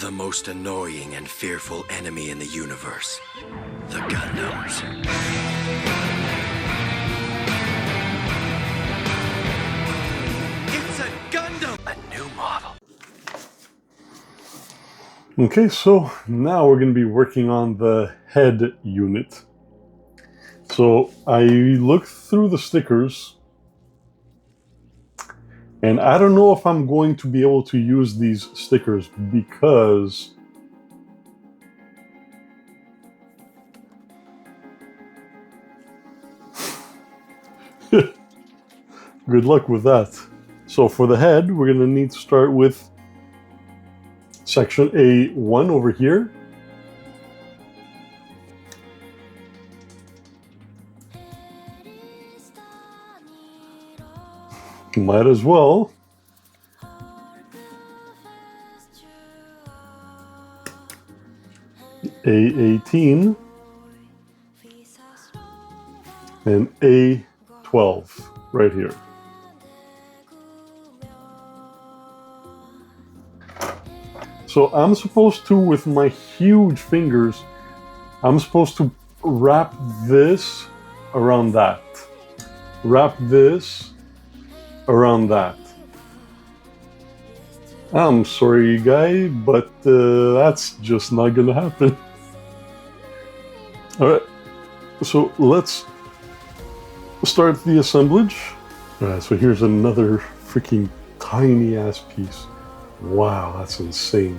The most annoying and fearful enemy in the universe. The Gundams. It's a Gundam! A new model. Okay, so now we're going to be working on the head unit. So I looked through the stickers, and I don't know if I'm going to be able to use these stickers because good luck with that. So for the head, we're going to need to start with section A1 over here. Might as well. A18 and A12 right here. So I'm supposed to, with my huge fingers, I'm supposed to wrap this around that. Wrap this around that. I'm sorry, guy, but that's just not gonna happen. Alright, so let's start the assemblage. Alright, so here's another freaking tiny ass piece. Wow, that's insane.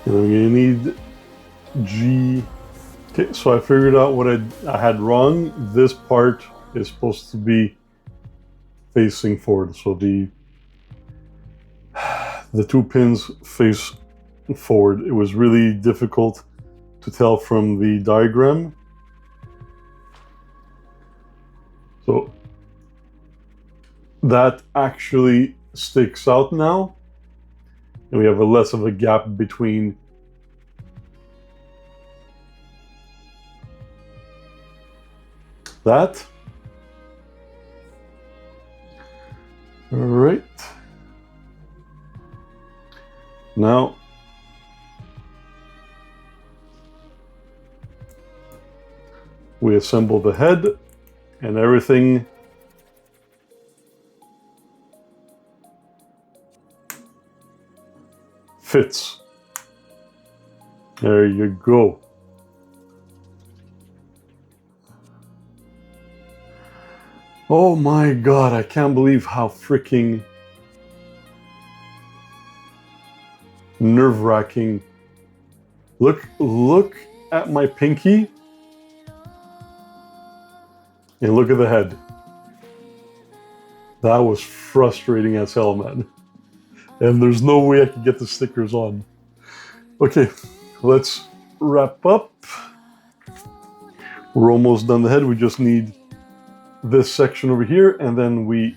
And I'm gonna need G. Okay, so I figured out what I had wrong. This part is supposed to be facing forward, so the two pins face forward. It was really difficult to tell from the diagram. So that actually sticks out now, and we have a less of a gap between that. All right. Now, we assemble the head and everything fits. There you go. Oh my god, I can't believe how freaking nerve-wracking. Look at my pinky and look at the head. That was frustrating as hell, man. And there's no way I could get the stickers on. Okay, let's wrap up. We're almost done the head. We just need this section over here, and then we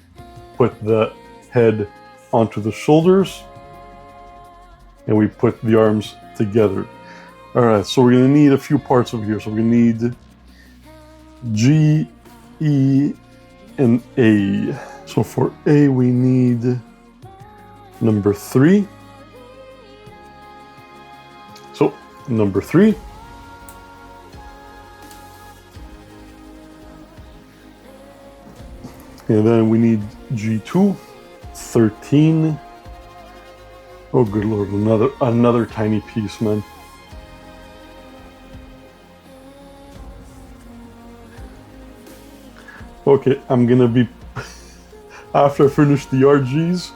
put the head onto the shoulders and we put the arms together. All right, so we're gonna need a few parts over here. So we're gonna need G, E, and A. So for A, we need number 3. So number 3. And then we need G2, 13. Oh, good lord, another tiny piece, man. Okay, I'm gonna be, after I finish the RGs,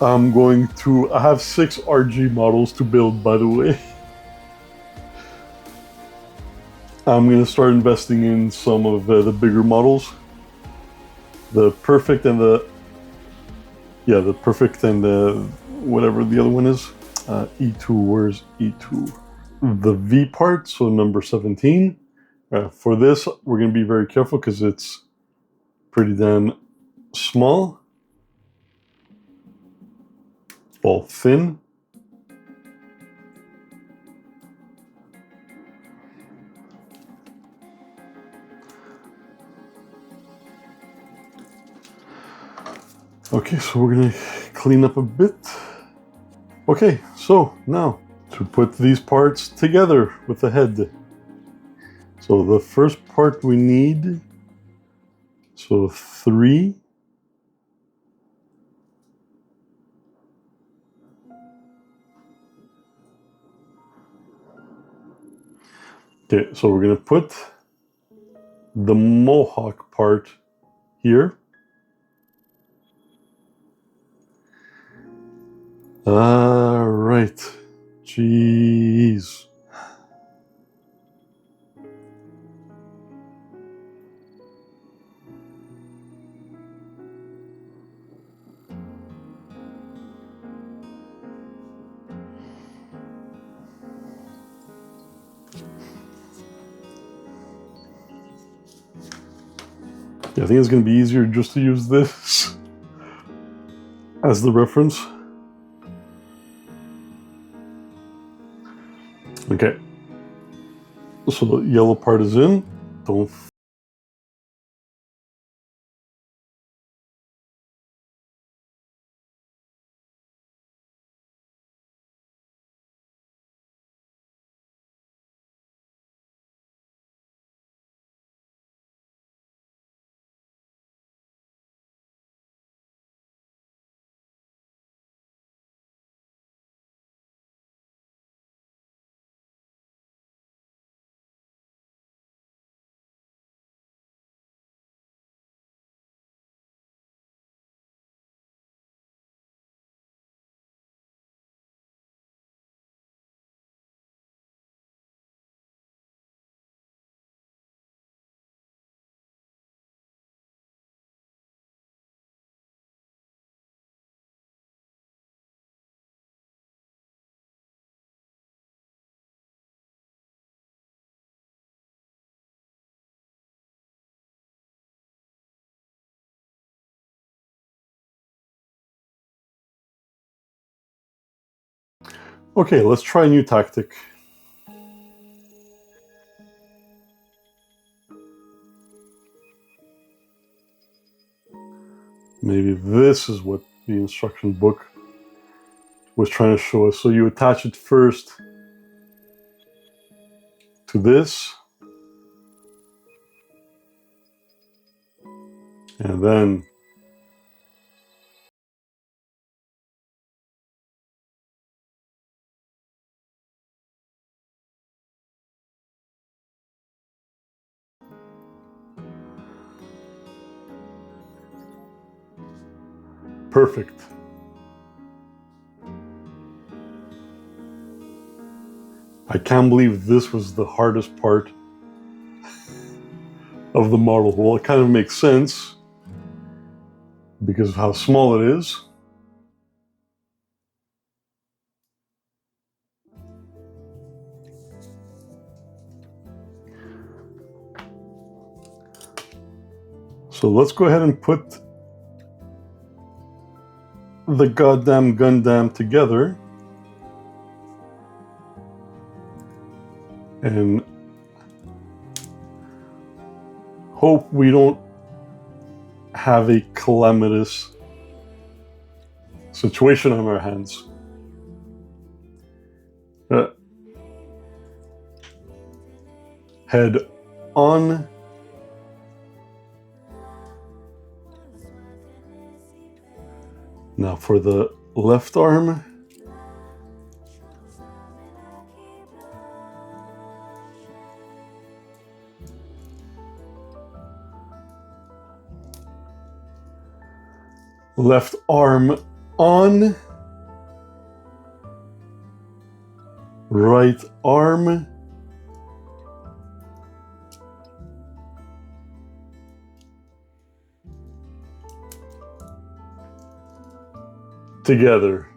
I have 6 RG models to build, by the way. I'm gonna start investing in some of the bigger models. The Perfect and the whatever the other one is. E2, where's E2? The V part, so number 17. For this, we're going to be very careful because it's pretty damn small. Well, thin. Okay, so we're gonna clean up a bit. Okay, so now to put these parts together with the head. So the first part we need, so 3. Okay, so we're gonna put the mohawk part here. All right, jeez. I think it's going to be easier just to use this as the reference. Okay, so the yellow part is in. Don't. Okay, let's try a new tactic. Maybe this is what the instruction book was trying to show us. So you attach it first to this, and then perfect. I can't believe this was the hardest part of the model. Well, it kind of makes sense because of how small it is. So let's go ahead and put the GodDam Gundam together. And hope we don't have a calamitous situation on our hands. Head on. Now for the left arm. Left arm on. Right arm. Together.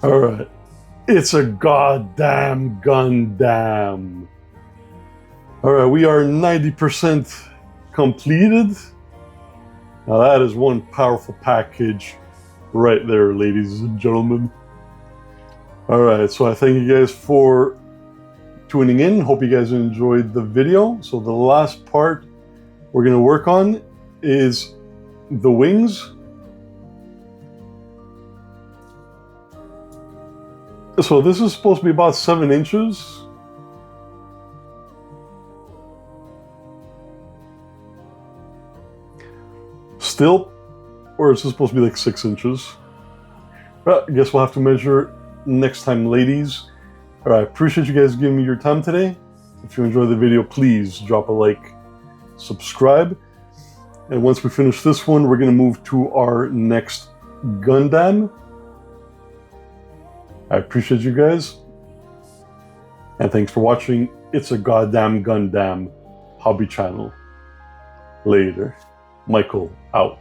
All right. It's a GodDam Gundam. All right, we are 90% completed. Now that is one powerful package right there, ladies and gentlemen. All right, so I thank you guys for tuning in. Hope you guys enjoyed the video. So the last part we're going to work on is the wings. So this is supposed to be about 7 inches. Still, or is this supposed to be like 6 inches? Well, I guess we'll have to measure next time, ladies. All right, appreciate you guys giving me your time today. If you enjoyed the video, please drop a like, subscribe. And once we finish this one, we're going to move to our next Gundam. I appreciate you guys. And thanks for watching. It's a GodDam Gundam hobby channel. Later. Michael out.